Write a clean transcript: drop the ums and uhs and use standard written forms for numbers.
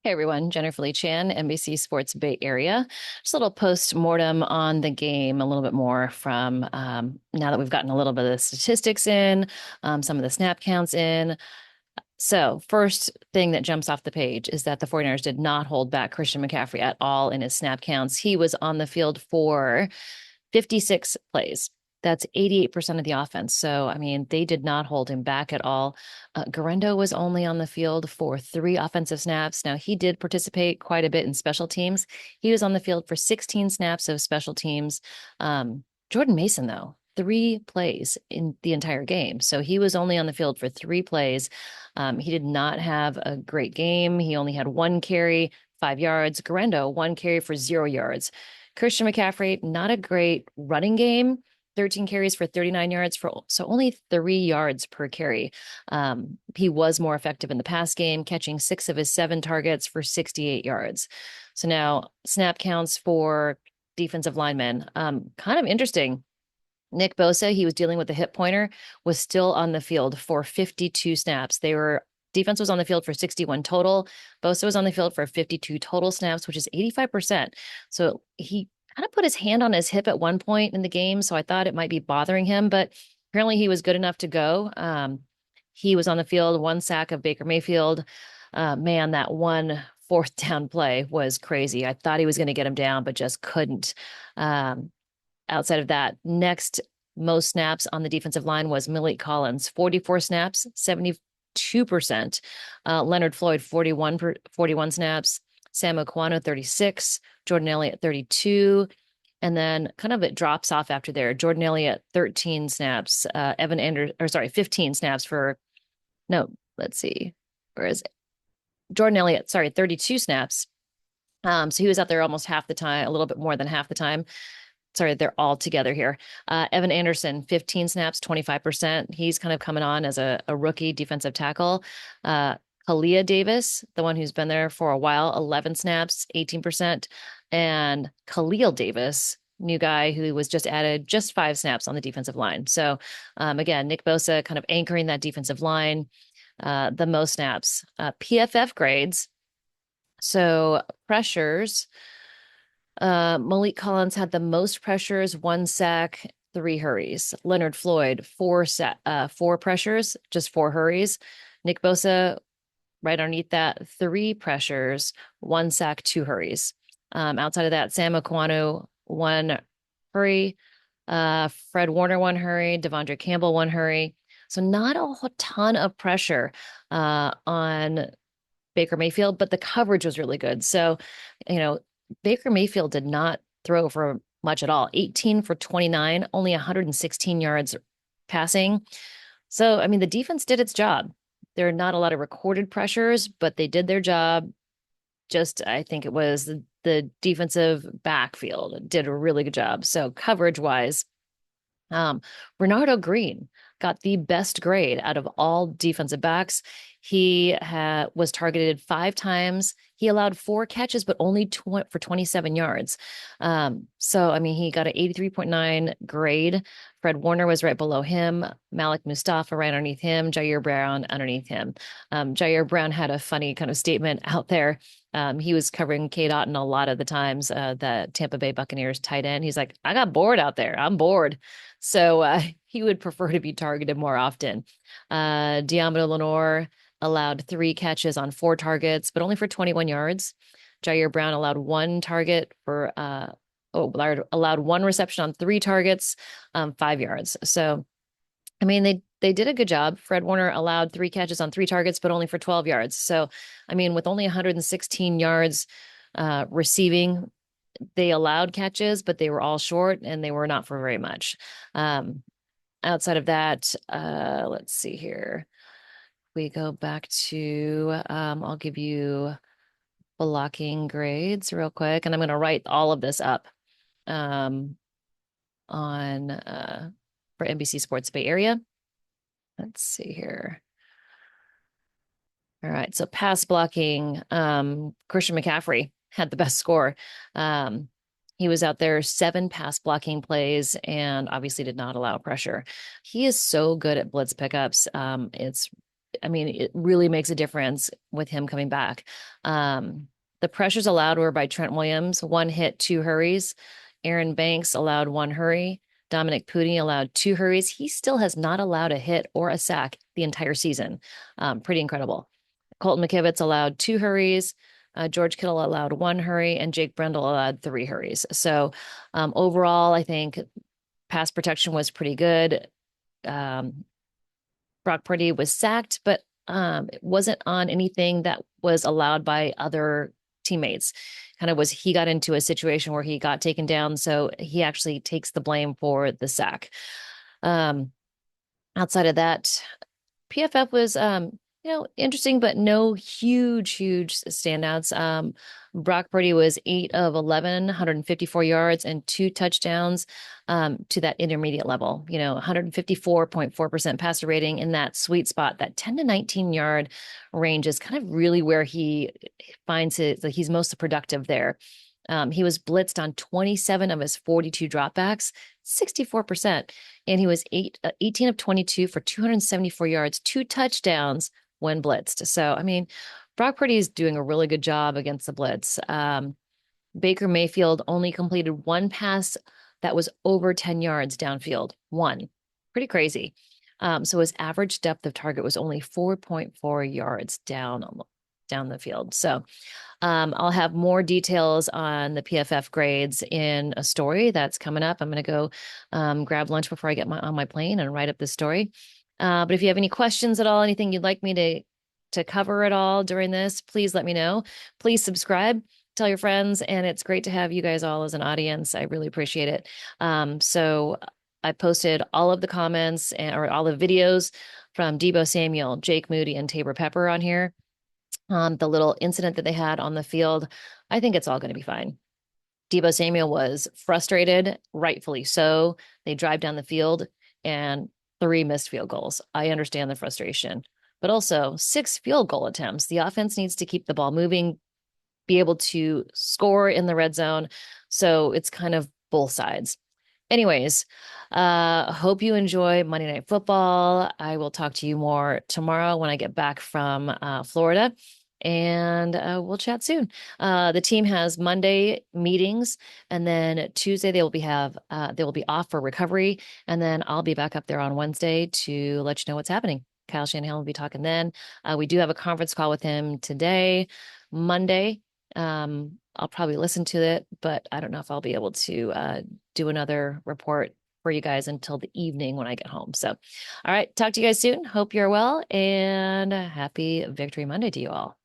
Hey everyone, Jennifer Lee Chan, NBC Sports Bay Area. Just a little post-mortem on the game, a little bit more from now that we've gotten a little bit of the statistics in, some of the snap counts in. So, first thing that jumps off the page is that the 49ers did not hold back Christian McCaffrey at all in his snap counts. He was on the field for 56 plays. That's 88% of the offense. So, I mean, they did not hold him back at all. Garendo was only on the field for 3 offensive snaps. Now, he did participate quite a bit in special teams. He was on the field for 16 snaps of special teams. Jordan Mason, though, 3 plays in the entire game. So he was only on the field for 3 plays. He did not have a great game. He only had 1 carry, 5 yards. Garendo, 1 carry for 0 yards. Christian McCaffrey, not a great running game. 13 carries for 39 yards so only 3 yards per carry. He was more effective in the pass game, catching 6 of his 7 targets for 68 yards. So now snap counts for defensive linemen. Kind of interesting. Nick Bosa, he was dealing with a hip pointer, was still on the field for 52 snaps. Defense was on the field for 61 total. Bosa was on the field for 52 total snaps, which is 85%. So he kind of put his hand on his hip at one point in the game. So I thought it might be bothering him, but apparently he was good enough to go. He was on the field, 1 sack of Baker Mayfield. Man, that one fourth down play was crazy. I thought he was going to get him down, but just couldn't. Outside of that, next most snaps on the defensive line was Malik Collins, 44 snaps, 72%. Leonard Floyd, 41 snaps. Sam Okwano, 36. Jordan Elliott, 32. And then kind of it drops off after there. Jordan Elliott, 13 snaps. 15 snaps for, no, let's see. Whereas Jordan Elliott, 32 snaps. So he was out there almost half the time, a little bit more than half the time. Sorry, they're all together here. Evan Anderson, 15 snaps, 25%. He's kind of coming on as a rookie defensive tackle. Kalia Davis, the one who's been there for a while, 11 snaps, 18%. And Khalil Davis, new guy who was just added, just 5 snaps on the defensive line. So again, Nick Bosa kind of anchoring that defensive line, the most snaps. PFF grades. So pressures. Malik Collins had the most pressures, 1 sack, 3 hurries. Leonard Floyd, 4 pressures, just 4 hurries. Nick Bosa, right underneath that, 3 pressures, 1 sack, 2 hurries. Outside of that, Sam Okwano, 1 hurry. Fred Warner, 1 hurry. Devondre Campbell, 1 hurry. So not a ton of pressure on Baker Mayfield, but the coverage was really good. So, Baker Mayfield did not throw for much at all. 18 for 29, only 116 yards passing. So, I mean, the defense did its job. There are not a lot of recorded pressures, but they did their job. I think it was the defensive backfield did a really good job. So, coverage wise, Bernardo Green got the best grade out of all defensive backs. He was targeted 5 times. He allowed 4 catches, but only for 27 yards. So, I mean, he got an 83.9 grade. Fred Warner was right below him. Malik Mustafa right underneath him. Jair Brown underneath him. Jair Brown had a funny kind of statement out there. He was covering Kate Otten a lot of the times, the Tampa Bay Buccaneers tight end. He's like, I got bored out there. I'm bored. So he would prefer to be targeted more often. Diamond Lenore allowed 3 catches on 4 targets, but only for 21 yards. Jair Brown allowed 1 target for allowed 1 reception on 3 targets, 5 yards. So, I mean, they did a good job. Fred Warner allowed 3 catches on 3 targets, but only for 12 yards. So, I mean, with only 116 yards receiving, they allowed catches, but they were all short and they were not for very much. Outside of that, let's see here. We go back to, I'll give you blocking grades real quick, and I'm going to write all of this up on for NBC Sports Bay Area. Let's see here. All right, so pass blocking, Christian McCaffrey had the best score. He was out there 7 pass blocking plays and obviously did not allow pressure. He is so good at blitz pickups. It's I mean, it really makes a difference with him coming back. The pressures allowed were by Trent Williams, one hit, two hurries. Aaron Banks allowed one hurry. Dominic Pudi allowed two hurries. He still has not allowed a hit or a sack the entire season. Pretty incredible. Colton McKivitz allowed two hurries. George Kittle allowed one hurry, and Jake Brendel allowed three hurries. So overall, I think pass protection was pretty good. Um, Brock Purdy was sacked, but it wasn't on anything that was allowed by other teammates. Kind of was he got into a situation where he got taken down, so he actually takes the blame for the sack. Um, Outside of that, PFF was interesting, but no huge standouts. Brock Purdy was 8 of 11, 154 yards and two touchdowns to that intermediate level, 154.4% passer rating in that sweet spot. That 10 to 19 yard range is kind of really where he finds it, like he's most productive there. He was blitzed on 27 of his 42 dropbacks, 64%. And he was 18 of 22 for 274 yards, two touchdowns when blitzed. So, I mean, Brock Purdy is doing a really good job against the blitz. Baker Mayfield only completed one pass that was over 10 yards downfield. One. Pretty crazy. So his average depth of target was only 4.4 yards down the field. So I'll have more details on the PFF grades in a story that's coming up. I'm going to go grab lunch before I get on my plane and write up the story. But if you have any questions at all, anything you'd like me to cover at all during this, please let me know. Please subscribe, tell your friends, and it's great to have you guys all as an audience. I really appreciate it. So I posted all of the comments or all the videos from Deebo Samuel, Jake Moody, and Tabor Pepper on here. The little incident that they had on the field, I think it's all going to be fine. Deebo Samuel was frustrated, rightfully so. They drive down the field and 3 missed field goals. I understand the frustration, but also 6 field goal attempts. The offense needs to keep the ball moving, be able to score in the red zone. So it's kind of both sides. Anyways, hope you enjoy Monday Night Football. I will talk to you more tomorrow when I get back from Florida, and we'll chat soon. The team has Monday meetings, and then Tuesday they will be off for recovery, and then I'll be back up there on Wednesday to let you know what's happening. Kyle Shanahan will be talking then. We do have a conference call with him today, Monday. I'll probably listen to it, but I don't know if I'll be able to do another report for you guys until the evening when I get home. So, all right, talk to you guys soon. Hope you're well, and happy Victory Monday to you all.